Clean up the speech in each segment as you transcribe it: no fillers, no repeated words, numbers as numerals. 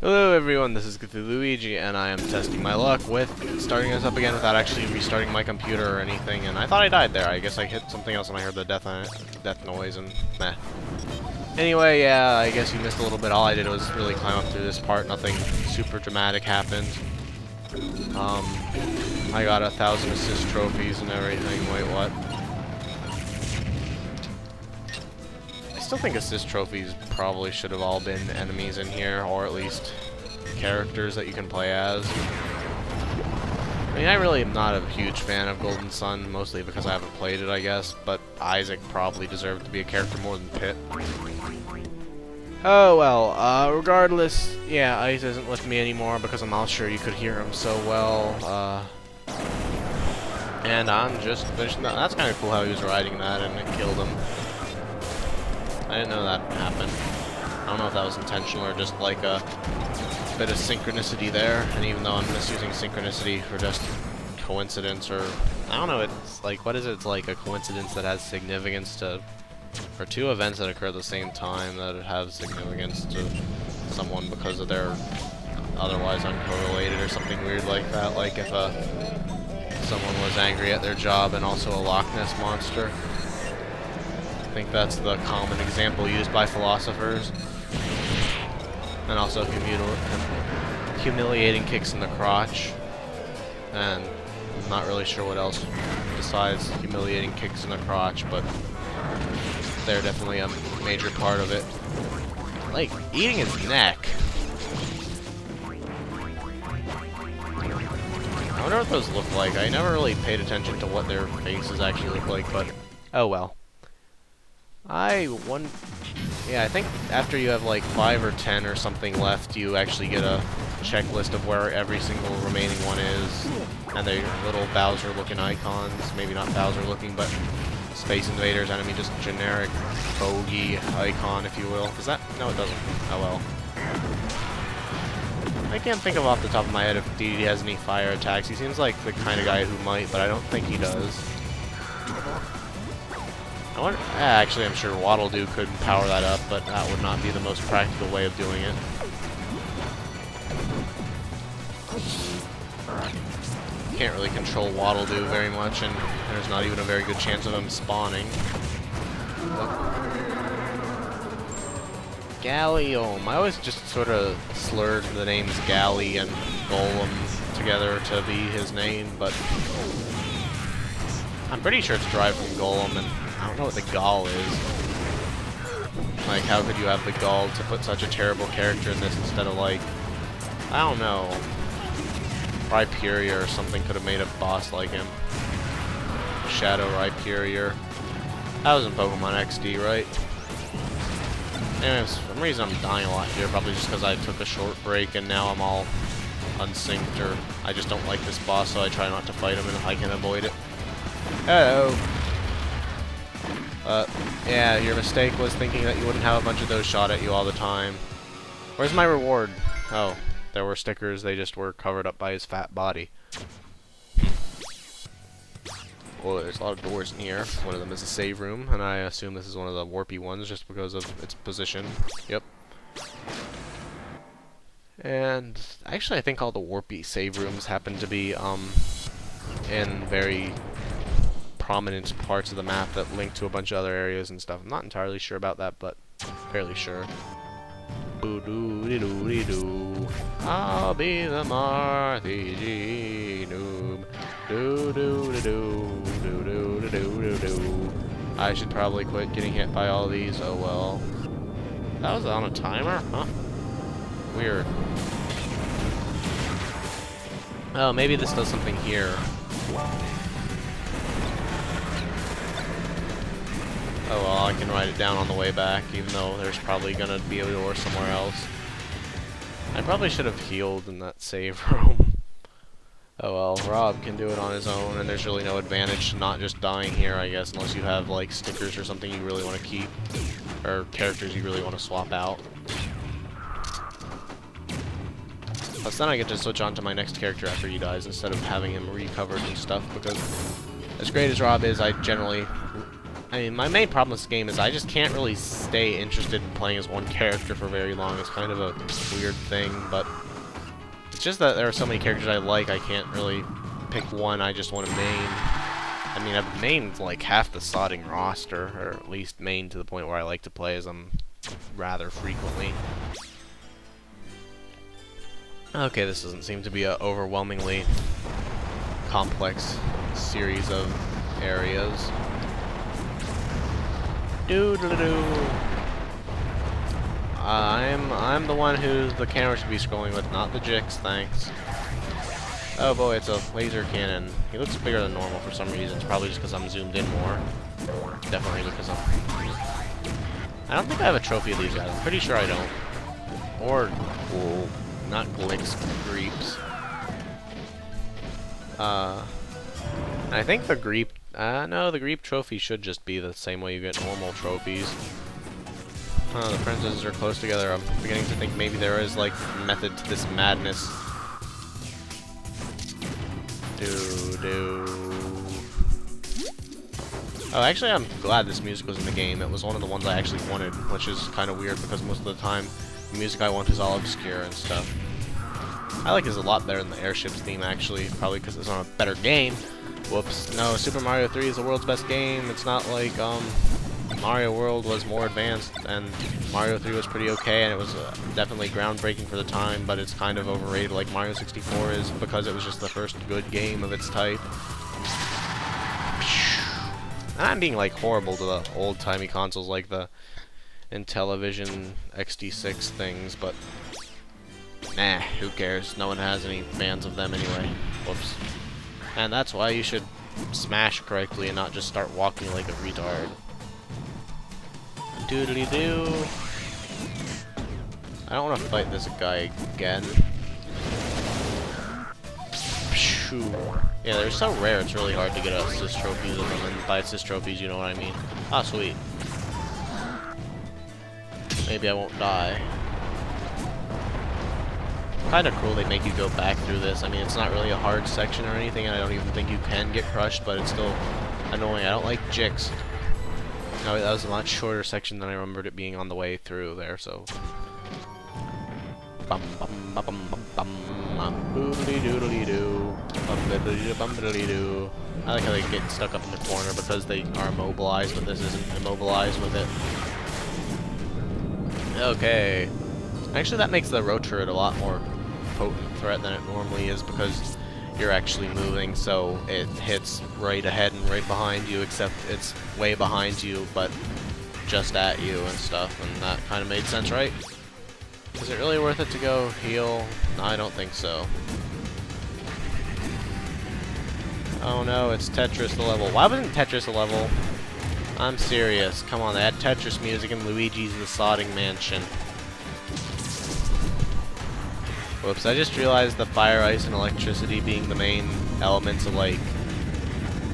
Hello everyone, this is Luigi, and I am testing my luck with starting this up again without actually restarting my computer or anything, and I thought I died there. I guess I hit something else and I heard the death noise, and meh. Anyway, yeah, I guess you missed a little bit. All I did was really climb up through this part. Nothing super dramatic happened. I got 1,000 assist trophies and everything. Wait, what? I still think assist trophies probably should have all been enemies in here, or at least characters that you can play as. I mean, I really am not a huge fan of Golden Sun, mostly because I haven't played it, I guess, but Isaac probably deserved to be a character more than Pit. Oh well, regardless, yeah, Ice isn't with me anymore because I'm not sure you could hear him so well, and I'm just finishing that. That's kind of cool how he was riding that and it killed him. I didn't know that happened. I don't know if that was intentional or just like a bit of synchronicity there, and even though I'm misusing synchronicity for just coincidence, or I don't know, it's like, what is it? It's like a coincidence that has significance to, or two events that occur at the same time that have significance to someone because of their otherwise uncorrelated or something weird like that, like if someone was angry at their job and also a Loch Ness monster. I think that's the common example used by philosophers. And also humiliating kicks in the crotch. And I'm not really sure what else besides humiliating kicks in the crotch, but they're definitely a major part of it. Like, eating his neck. I wonder what those look like. I never really paid attention to what their faces actually look like, but oh well. Yeah, I think after you have like 5 or 10 or something left, you actually get a checklist of where every single remaining one is, and they're little Bowser-looking icons. Maybe not Bowser-looking, but Space Invaders enemy, just generic bogey icon, if you will. Does that? No, it doesn't. Oh well. I can't think of off the top of my head if DD has any fire attacks. He seems like the kind of guy who might, but I don't think he does. I wonder, actually, I'm sure Waddle Doo could power that up, but that would not be the most practical way of doing it. Can't really control Waddle Doo very much, and there's not even a very good chance of him spawning. Gallium. I always just sort of slurred the names Galley and Golem together to be his name, but I'm pretty sure it's derived from Golem, and I don't know what the gall is. Like, how could you have the gall to put such a terrible character in this instead of, like, I don't know, Rhyperior or something could have made a boss like him. Shadow Rhyperior. That was in Pokemon XD, right? Anyways, for some reason I'm dying a lot here, probably just because I took a short break and now I'm all unsynced, or I just don't like this boss, so I try not to fight him if I can avoid it. Hello! Yeah, your mistake was thinking that you wouldn't have a bunch of those shot at you all the time. Where's my reward? Oh, there were stickers, they just were covered up by his fat body. Well, there's a lot of doors in here. One of them is a save room, and I assume this is one of the warpy ones just because of its position. Yep. And actually I think all the warpy save rooms happen to be in very prominent parts of the map that link to a bunch of other areas and stuff. I'm not entirely sure about that, but fairly sure. Doo-doo-dee-doo-dee-doo. I'll be the RPG noob. Do-do-do-do-do-do-do-do-do. I should probably quit getting hit by all these. Oh well. That was on a timer? Huh? Weird. Oh, maybe this does something here. Oh well, I can write it down on the way back, even though there's probably gonna be a door somewhere else. I probably should have healed in that save room. Oh well, Rob can do it on his own, and there's really no advantage to not just dying here, I guess, unless you have, like, stickers or something you really want to keep, or characters you really want to swap out. Plus then I get to switch on to my next character after he dies, instead of having him recovered and stuff, because as great as Rob is, I generally I mean, my main problem with this game is I just can't really stay interested in playing as one character for very long. It's kind of a weird thing, but it's just that there are so many characters I like, I can't really pick one I just want to main. I mean, I've mained like half the sodding roster, or at least mained to the point where I like to play as them rather frequently. Okay, this doesn't seem to be an overwhelmingly complex series of areas. Doo-doo-doo. I'm the one who the camera should be scrolling with, not the Jix, thanks. Oh boy, it's a laser cannon. He looks bigger than normal for some reason. It's probably just because I'm zoomed in more. Definitely because I'm... I don't think I have a trophy of these guys. I'm pretty sure I don't. Or... Well, not Glicks, Greeps. I think the Greep... no, the Greep trophy should just be the same way you get normal trophies. The princesses are close together. I'm beginning to think maybe there is, like, method to this madness. Oh, actually, I'm glad this music was in the game. It was one of the ones I actually wanted, which is kind of weird because most of the time, the music I want is all obscure and stuff. I like this a lot better than the Airships theme, actually, probably because it's on a better game. Whoops. No, Super Mario 3 is the world's best game. It's not like, Mario World was more advanced, and Mario 3 was pretty okay, and it was definitely groundbreaking for the time, but it's kind of overrated like Mario 64 is, because it was just the first good game of its type. I'm being, like, horrible to the old-timey consoles like the Intellivision XT6 things, but nah, who cares? No one has any fans of them anyway. Whoops. And that's why you should smash correctly and not just start walking like a retard. Doodly-doo. I don't want to fight this guy again. Yeah, they're so rare, it's really hard to get assist trophies of them, and by assist trophies, you know what I mean. Ah, sweet. Maybe I won't die. Kinda cool they make you go back through this. I mean, it's not really a hard section or anything, and I don't even think you can get crushed, but it's still annoying. I don't like Jix. No, that was a much shorter section than I remembered it being on the way through there, so... Bum bum bum bum bum bum boodly doodly doo bum diddly bum diddly doo. I like how they get stuck up in the corner because they are immobilized, but this isn't immobilized with it. Okay. Actually, that makes the road turret a lot more potent threat than it normally is because you're actually moving, so it hits right ahead and right behind you, except it's way behind you, but just at you and stuff, and that kind of made sense, right? Is it really worth it to go heal? No, I don't think so. Oh no, it's Tetris the level. Why wasn't Tetris a level? I'm serious. Come on, they had Tetris music in Luigi's The Sodding Mansion. Whoops, I just realized the fire, ice, and electricity being the main elements of, like,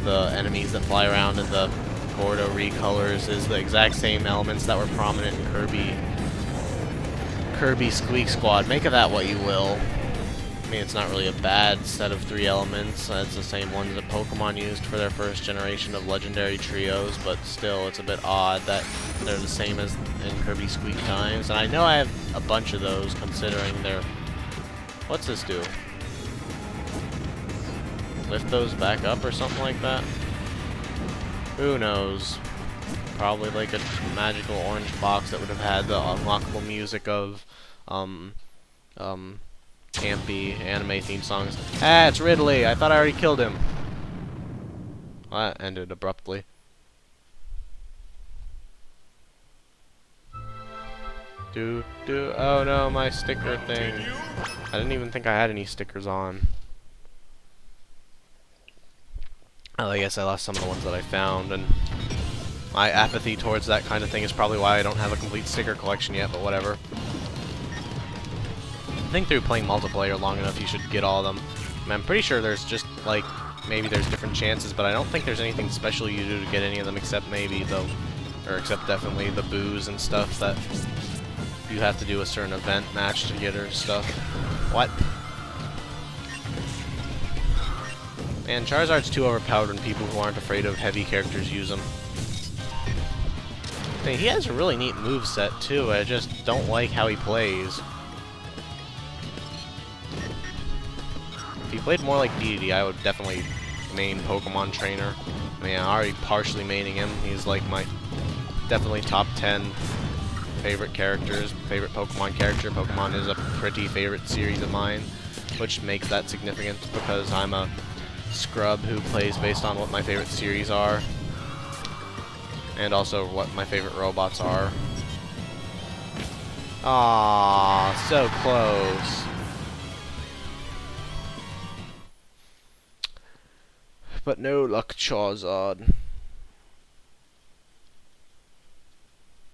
the enemies that fly around in the Gordo recolors is the exact same elements that were prominent in Kirby Squeak Squad. Make of that what you will. I mean, it's not really a bad set of 3 elements. It's the same ones that Pokemon used for their first generation of legendary trios, but still, it's a bit odd that they're the same as in Kirby Squeak Times. And I know I have a bunch of those, considering they're... What's this do? Lift those back up or something like that? Who knows? Probably like a magical orange box that would have had the unlockable music of, campy anime theme songs. Ah, it's Ridley! I thought I already killed him! Well, that ended abruptly. Oh no, my sticker thing. I didn't even think I had any stickers on. Oh, I guess I lost some of the ones that I found, and my apathy towards that kind of thing is probably why I don't have a complete sticker collection yet, but whatever. I think through playing multiplayer long enough, you should get all of them. I mean, I'm pretty sure there's just, like, maybe there's different chances, but I don't think there's anything special you do to get any of them except maybe the, or except definitely the boos and stuff that you have to do a certain event match to get her stuff. What? Man, Charizard's too overpowered when people who aren't afraid of heavy characters use him. Hey, he has a really neat moveset too, I just don't like how he plays. If he played more like DDD, I would definitely main Pokemon Trainer. I mean, I'm already partially maining him. He's like my definitely top 10 favorite characters, favorite Pokemon character. Pokemon is a pretty favorite series of mine, which makes that significant because I'm a scrub who plays based on what my favorite series are, and also what my favorite robots are. Ah, so close. But no luck, Charizard.